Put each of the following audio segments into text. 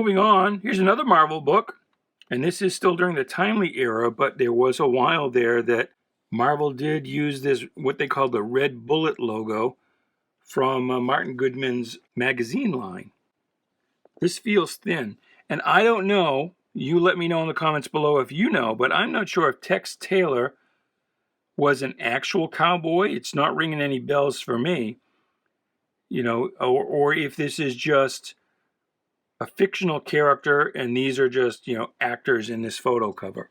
Moving on, here's another Marvel book. And this is still during the Timely era, but there was a while there that Marvel did use this, what they call the Red Bullet logo from Martin Goodman's magazine line. This feels thin. And I don't know, you let me know in the comments below if you know, but I'm not sure if Tex Taylor was an actual cowboy. It's not ringing any bells for me, or if this is just a fictional character and these are just, actors in this photo cover.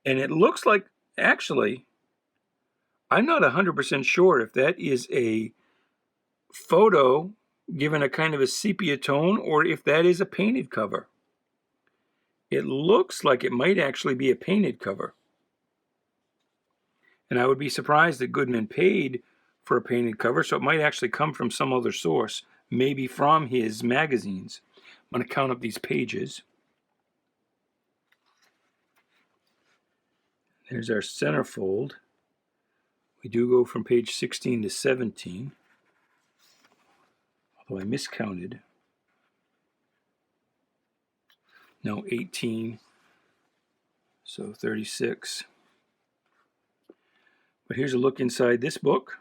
And it looks like, actually, I'm not 100% sure if that is a photo given a kind of a sepia tone or if that is a painted cover. It looks like it might actually be a painted cover. And I would be surprised that Goodman paid for a painted cover, so it might actually come from some other source, maybe from his magazines. I'm going to count up these pages. There's our centerfold. We do go from page 16 to 17, although I miscounted. No, 18, so 36. But here's a look inside this book.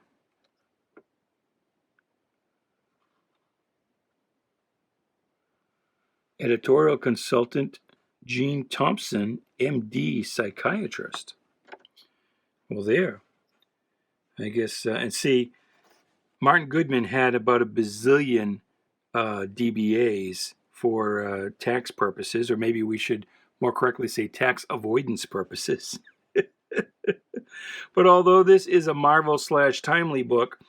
Editorial consultant Gene Thompson, MD, psychiatrist. Well, there. I guess, and see, Martin Goodman had about a bazillion DBAs for tax purposes, or maybe we should more correctly say tax avoidance purposes. But although this is a Marvel/Timely book,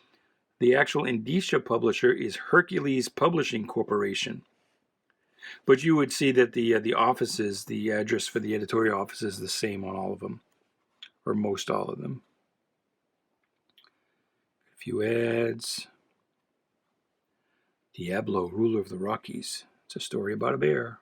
the actual indicia publisher is Hercules Publishing Corporation. But you would see that the offices, the address for the editorial office is the same on all of them, or most all of them. A few ads. Diablo, ruler of the Rockies. It's a story about a bear.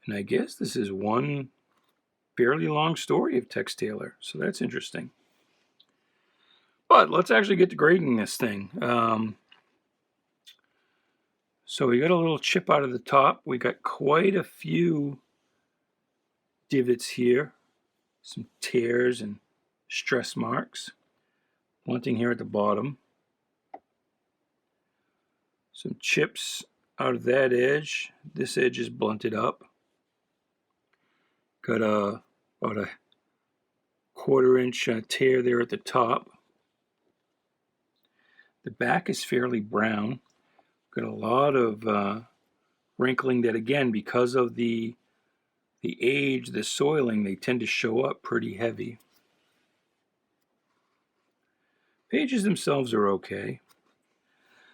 And I guess this is one fairly long story of Tex Taylor, so that's interesting. But let's actually get to grading this thing. So we got a little chip out of the top. We got quite a few divots here, some tears and stress marks. Blunting here at the bottom. Some chips out of that edge. This edge is blunted up. Got about a 1/4 inch tear there at the top. The back is fairly brown. Got a lot of wrinkling that, again, because of the age, the soiling, they tend to show up pretty heavy. Pages themselves are okay.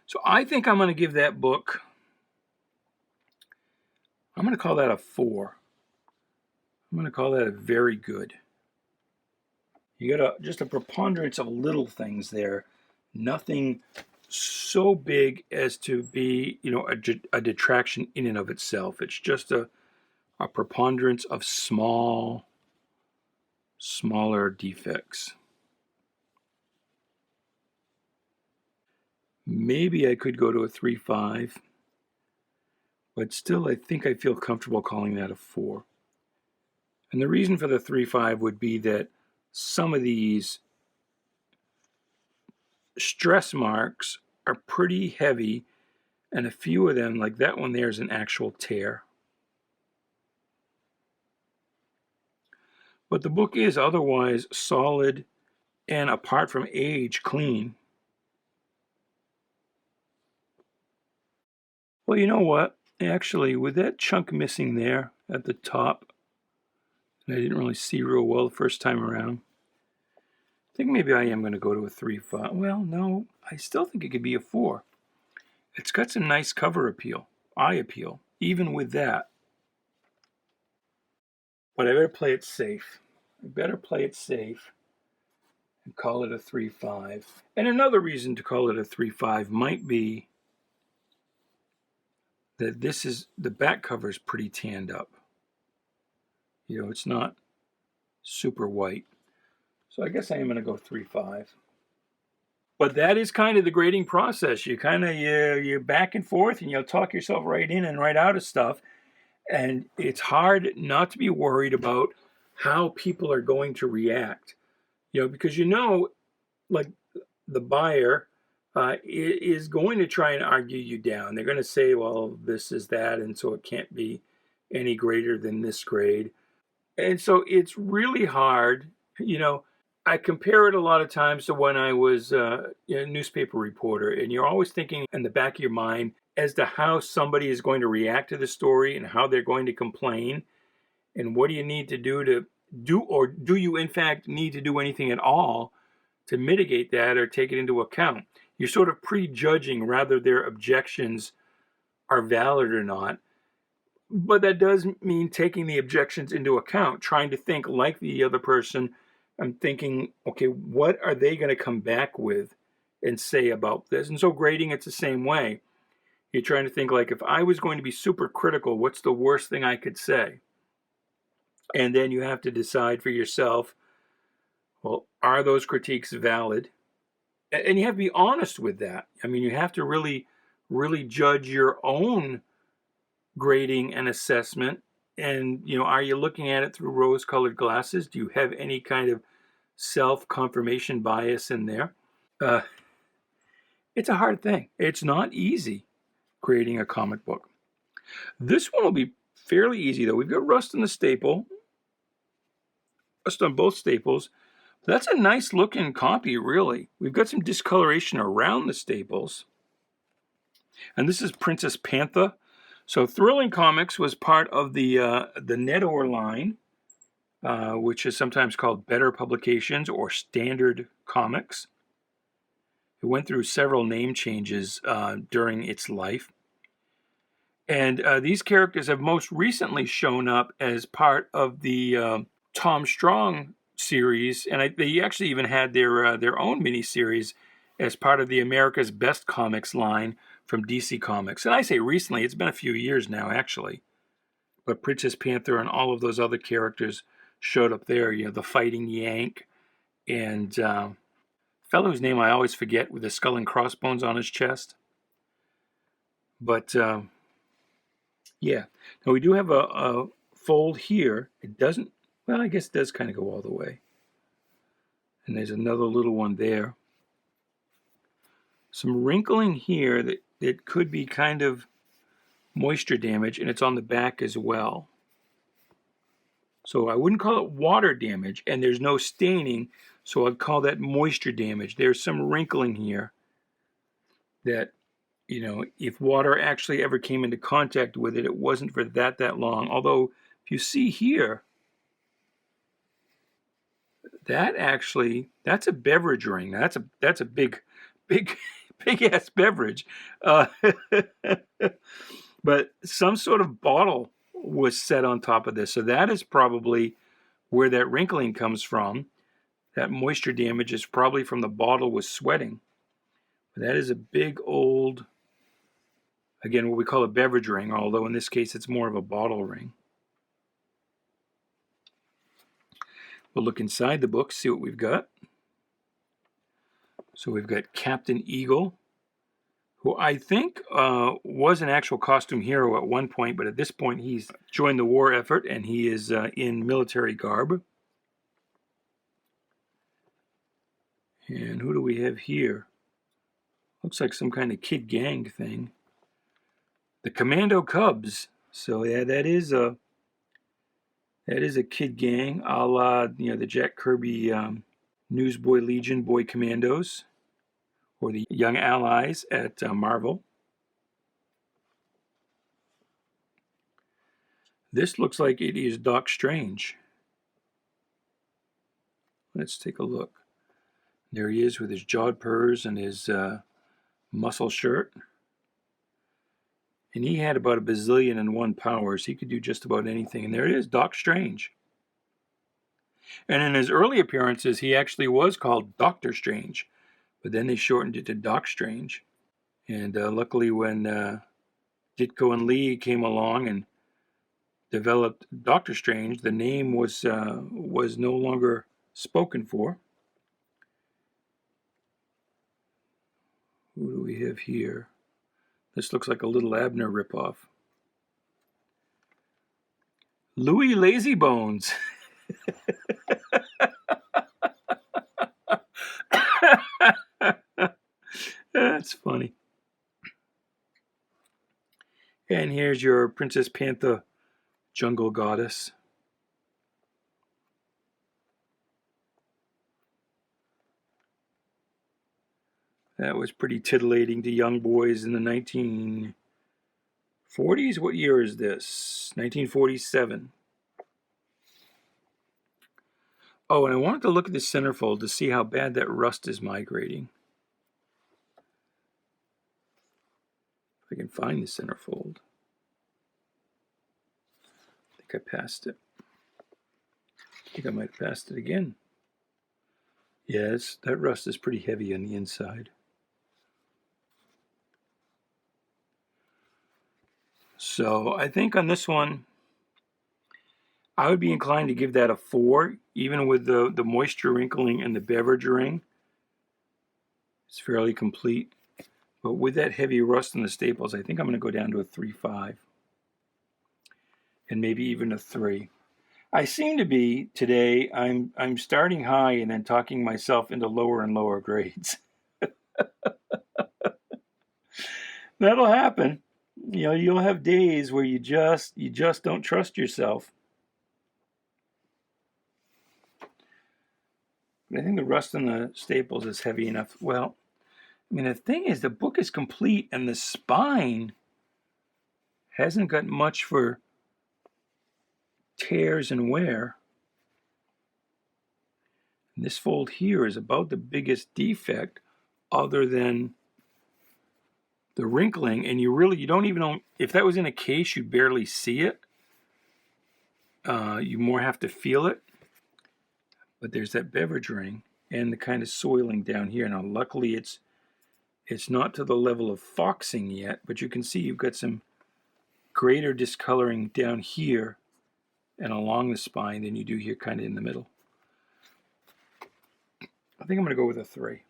So I think I'm going to give that book, I'm going to call that a 4. I'm going to call that a very good. You got just a preponderance of little things there. Nothing so big as to be, a detraction in and of itself. It's just a preponderance of smaller defects. Maybe I could go to a 3.5, but still I think I feel comfortable calling that a 4. And the reason for the 3.5 would be that some of these stress marks are pretty heavy, and a few of them, like that one there, is an actual tear. But the book is otherwise solid and, apart from age, clean. Well, you know what? Actually, with that chunk missing there at the top, and I didn't really see real well the first time around, I think maybe I am going to go to a 3.5. Well, no, I still think it could be a 4. It's got some nice cover appeal, eye appeal, even with that. But I better play it safe. and call it a 3.5. And another reason to call it a 3.5 might be that the back cover is pretty tanned up. It's not super white. So I guess I am going to go 3.5. But that is kind of the grading process. You kind of, you're back and forth, and you'll talk yourself right in and right out of stuff. And it's hard not to be worried about how people are going to react. Because like the buyer is going to try and argue you down. They're going to say, well, this is that, and so it can't be any greater than this grade. And so it's really hard. I compare it a lot of times to when I was a newspaper reporter, and you're always thinking in the back of your mind as to how somebody is going to react to the story and how they're going to complain, and what do you need to do, or do you in fact need to do anything at all to mitigate that or take it into account. You're sort of prejudging whether their objections are valid or not. But that does mean taking the objections into account, trying to think like the other person. I'm thinking, okay, what are they going to come back with and say about this? And so grading, it's the same way. You're trying to think, like, if I was going to be super critical, what's the worst thing I could say? And then you have to decide for yourself, well, are those critiques valid? And you have to be honest with that. I mean, you have to really, really judge your own grading and assessment. And, are you looking at it through rose-colored glasses? Do you have any kind of self-confirmation bias in there? It's a hard thing. It's not easy grading a comic book. This one will be fairly easy, though. We've got rust on the staple, rust on both staples. That's a nice looking copy, really. We've got some discoloration around the staples. And this is Princess Pantha. So Thrilling Comics was part of the Nedor line, which is sometimes called Better Publications or Standard Comics. It went through several name changes during its life. And these characters have most recently shown up as part of the Tom Strong series, and they actually even had their own miniseries as part of the America's Best Comics line from DC Comics. And I say recently, it's been a few years now, actually. But Princess Panther and all of those other characters showed up there. The Fighting Yank, and a fellow whose name I always forget with the skull and crossbones on his chest. But yeah, now we do have a fold here. It doesn't. Well, I guess it does kind of go all the way. And there's another little one there. Some wrinkling here that could be kind of moisture damage, and it's on the back as well. So I wouldn't call it water damage, and there's no staining, so I'd call that moisture damage. There's some wrinkling here that, if water actually ever came into contact with it, it wasn't for that long. Although, if you see here, that's a beverage ring. That's a big ass beverage. But some sort of bottle was set on top of this. So that is probably where that wrinkling comes from. That moisture damage is probably from the bottle was sweating. But that is a big old, again, what we call a beverage ring, although in this case it's more of a bottle ring. We'll look inside the book, see what we've got. So we've got Captain Eagle, who I think was an actual costume hero at one point, but at this point he's joined the war effort and he is in military garb. And who do we have here? Looks like some kind of kid gang thing. The Commando Cubs. So yeah, that is a kid gang, a la the Jack Kirby Newsboy Legion Boy Commandos, or the Young Allies at Marvel. This looks like it is Doc Strange. Let's take a look. There he is with his jodhpurs and his muscle shirt. And he had about 1,000,000,001 powers. He could do just about anything. And there it is, Doc Strange. And in his early appearances, he actually was called Doctor Strange. But then they shortened it to Doc Strange. And luckily when Ditko and Lee came along and developed Doctor Strange, the name was no longer spoken for. Who do we have here? This looks like a little Abner ripoff. Louis Lazybones. That's funny. And here's your Princess Pantha jungle goddess. That was pretty titillating to young boys in the 1940s. What year is this? 1947. Oh, and I wanted to look at the centerfold to see how bad that rust is migrating. If I can find the centerfold. I think I passed it. I think I might have passed it again. Yes, that rust is pretty heavy on the inside. So I think on this one, I would be inclined to give that a 4, even with the moisture wrinkling and the beverage ring. It's fairly complete. But with that heavy rust in the staples, I think I'm going to go down to a 3.5. And maybe even a 3. I seem to be, today, I'm starting high and then talking myself into lower and lower grades. That'll happen. You know, you'll have days where you just don't trust yourself. But I think the rust in the staples is heavy enough. Well, I mean, the thing is, the book is complete and the spine hasn't got much for tears and wear. And this fold here is about the biggest defect other than the wrinkling, and you don't even know, if that was in a case, you'd barely see it. You more have to feel it. But there's that beverage ring and the kind of soiling down here. Now, luckily, it's not to the level of foxing yet, but you can see you've got some greater discoloring down here and along the spine than you do here kind of in the middle. I think I'm going to go with a 3.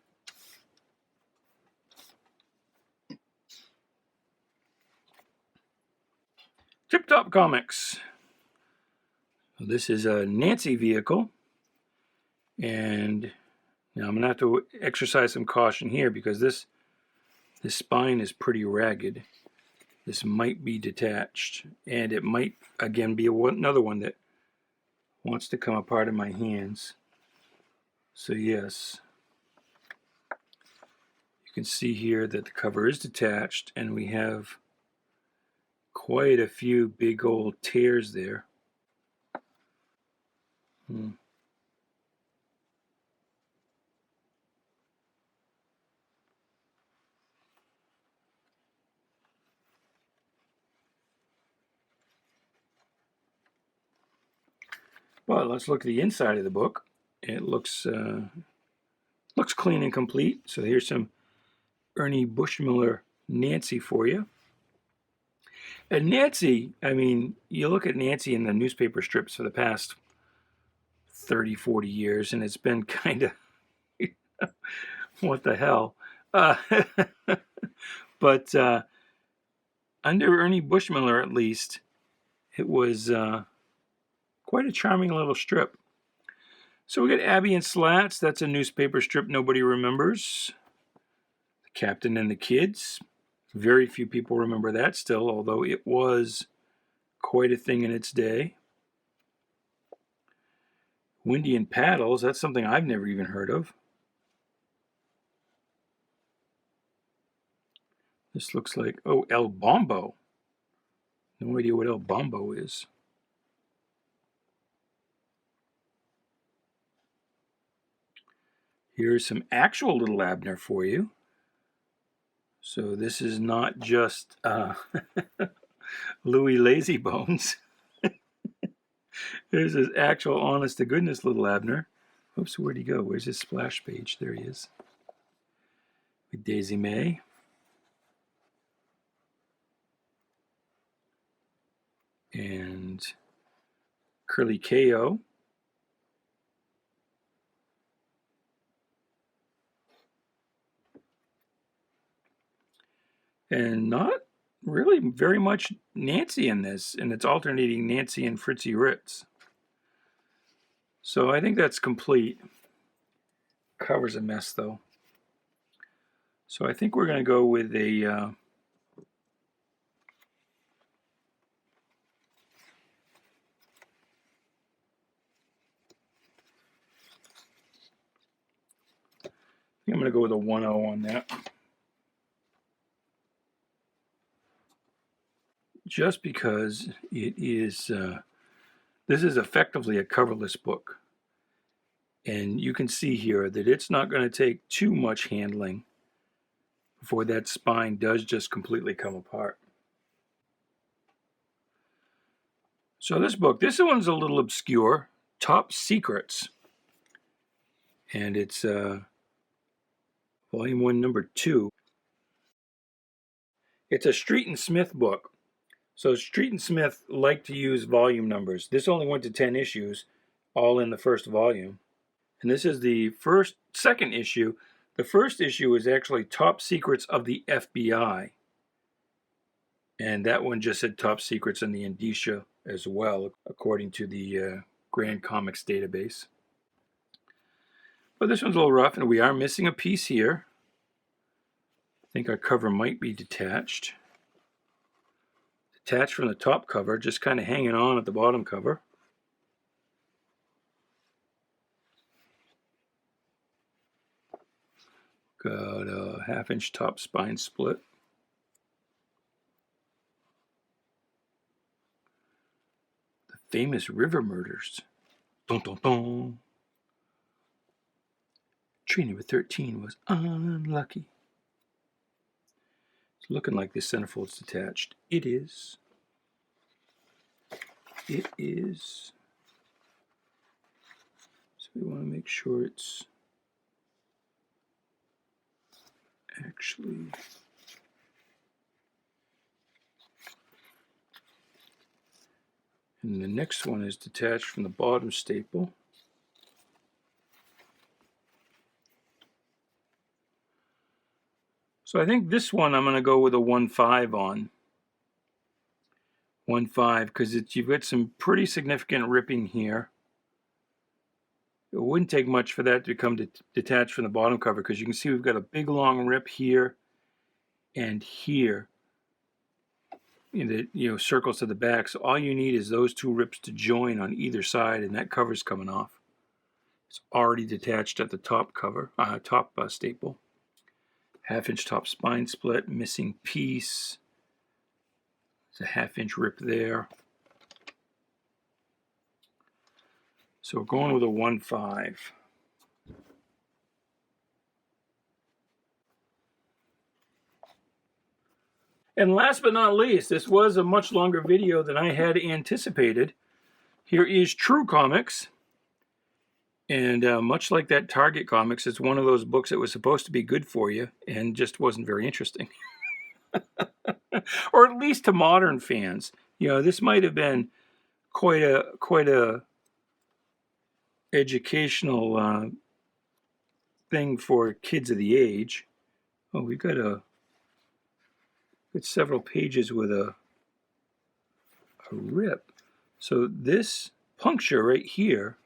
Tip Top Comics. This is a Nancy vehicle. And now I'm going to have to exercise some caution here because this spine is pretty ragged. This might be detached. And it might, again, be another one that wants to come apart in my hands. So yes. You can see here that the cover is detached and we have quite a few big old tears there. Well, let's look at the inside of the book. It looks clean and complete. So here's some Ernie Bushmiller Nancy for you. And Nancy, I mean, you look at Nancy in the newspaper strips for the past 30, 40 years, and it's been kind of, what the hell? But under Ernie Bushmiller, at least, it was quite a charming little strip. So we got Abby and Slats. That's a newspaper strip nobody remembers. The Captain and the Kids. Very few people remember that still, although it was quite a thing in its day. Windy and Paddles, that's something I've never even heard of. This looks like, oh, El Bombo. No idea what El Bombo is. Here's some actual little Abner for you. So this is not just Louis Lazybones. There's his actual honest-to-goodness little Abner. Oops, where'd he go? Where's his splash page? There he is. With Daisy May. And Curly Ko. and not really very much Nancy in this, and it's alternating Nancy and Fritzi Ritz. So I think that's complete. Cover's a mess though. So I think we're going to go with a I'm going to go with a 1-0 on that. Just because it is, this is effectively a coverless book. And you can see here that it's not going to take too much handling before that spine does just completely come apart. So this book, this one's a little obscure, Top Secrets. And it's Volume 1, Number 2. It's a Street and Smith book. So Street and Smith like to use volume numbers. This only went to 10 issues, all in the first volume. And this is the second issue. The first issue is actually Top Secrets of the FBI. And that one just said Top Secrets in the Indicia as well, according to the Grand Comics database. But this one's a little rough, and we are missing a piece here. I think our cover might be detached. Detached from the top cover, just kind of hanging on at the bottom cover. Got a 1/2-inch top spine split. The famous river murders. Dun, dun, dun. Trina with 13 was unlucky. It's looking like this centerfold's detached. It is. It is. So we want to make sure it's actually... And the next one is detached from the bottom staple. So I think this one I'm going to go with a 1/5 on. 1/5 because you've got some pretty significant ripping here. It wouldn't take much for that to become detached from the bottom cover, because you can see we've got a big long rip here and here. Circles to the back. So all you need is those two rips to join on either side, and that cover's coming off. It's already detached at the top cover, staple. 1/2-inch top spine split, missing piece. There's a 1/2-inch rip there. So we're going with a 1/5. And last but not least, this was a much longer video than I had anticipated. Here is True Comics. And much like that Target Comics, it's one of those books that was supposed to be good for you and just wasn't very interesting. Or at least to modern fans. This might have been quite a educational thing for kids of the age. Oh, we've got several pages with a rip. So this puncture right here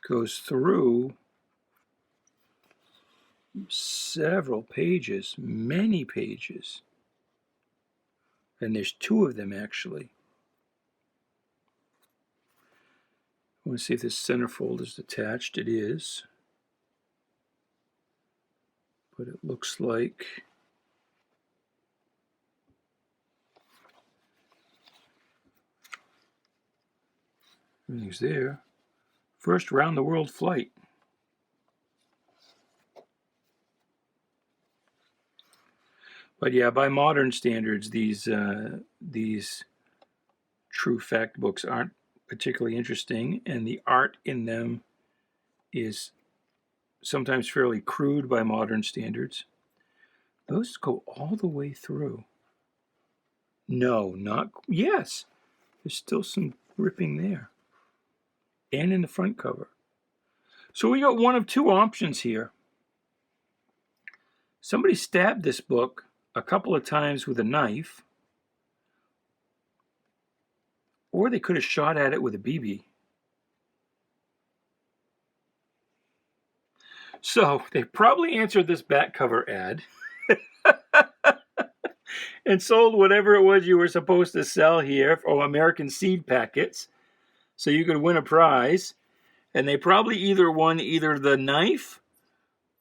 goes through several pages, many pages. And there's 2 of them actually. I want to see if this centerfold is detached. It is. But it looks like everything's there. First round-the-world flight. But yeah, by modern standards, these true fact books aren't particularly interesting, and the art in them is sometimes fairly crude by modern standards. Those go all the way through. No, not... Yes, there's still some ripping there. And in the front cover. So we got one of 2 options here. somebody stabbed this book a couple of times with a knife, or they could have shot at it with a BB. So they probably answered this back cover ad and sold whatever it was you were supposed to sell here, or American seed packets, so you could win a prize. And they probably either won either the knife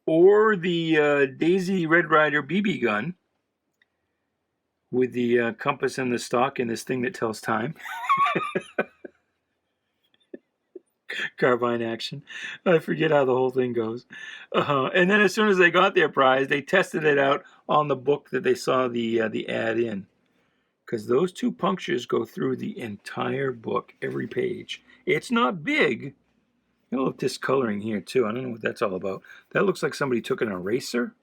or the Daisy Red Ryder BB gun with the compass and the stock and this thing that tells time. Carbine action. I forget how the whole thing goes. And then as soon as they got their prize, they tested it out on the book that they saw the ad in. Because those 2 punctures go through the entire book, every page. It's not big. I love this coloring here too. I don't know what that's all about. That looks like somebody took an eraser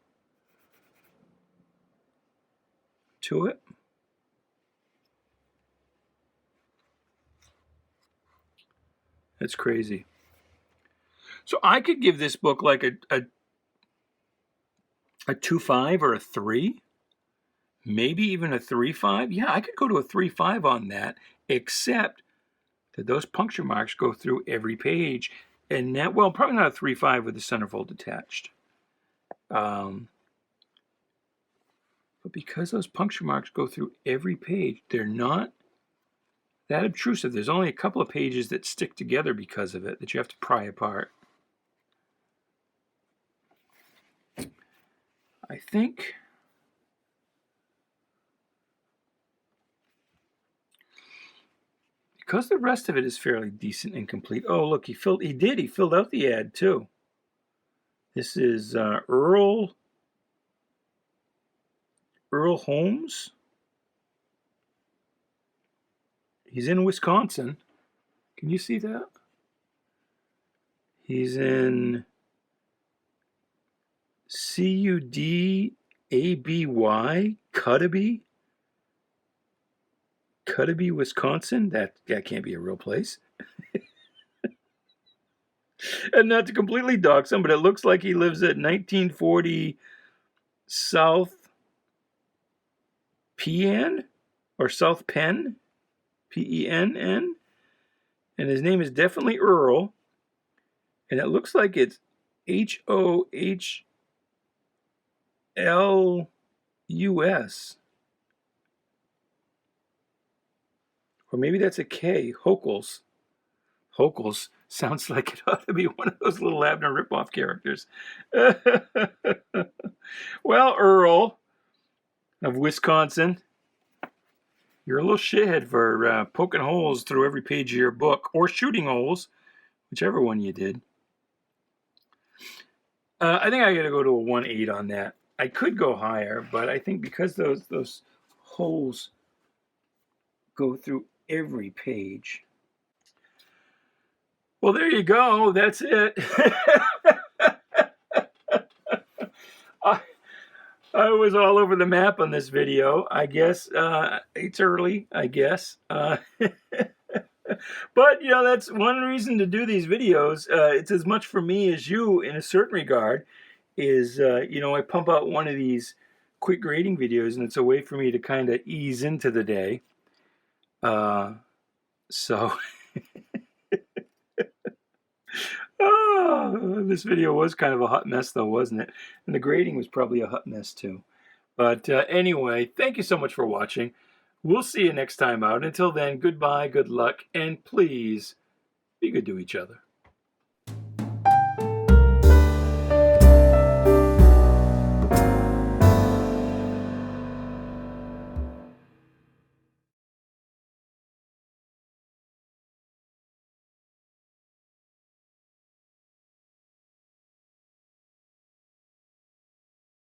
to it. That's crazy. So I could give this book like a 2.5 or a 3, maybe even a 3.5. Yeah, I could go to a 3.5 on that, except that those puncture marks go through every page. And that, well, probably not a 3.5 with the centerfold attached. But because those puncture marks go through every page, they're not that obtrusive. There's only a couple of pages that stick together because of it, that you have to pry apart. I think because the rest of it is fairly decent and complete. Oh, look, he filled out the ad too. This is Earl Holmes. He's in Wisconsin. Can you see that? He's in Cudaby, Cudaby, Wisconsin. That can't be a real place. And not to completely dox him, but it looks like he lives at 1940 South Penn, or South Penn, Penn, and his name is definitely Earl, and it looks like it's Hohlus, or maybe that's a K. Hochels. Hochels sounds like it ought to be one of those little Abner ripoff characters. Well, Earl of Wisconsin, you're a little shithead for poking holes through every page of your book, or shooting holes, whichever one you did. I think I got to go to a 1.8 on that. I could go higher, but I think because those holes go through every page. Well, there you go. That's it. I was all over the map on this video. I guess it's early, I guess. But, you know, that's one reason to do these videos. It's as much for me as you in a certain regard. Is, you know, I pump out one of these quick grading videos, and it's a way for me to kind of ease into the day. So... Oh, this video was kind of a hot mess, though, wasn't it? And the grading was probably a hot mess, too. But anyway, thank you so much for watching. We'll see you next time out. Until then, goodbye, good luck, and please be good to each other.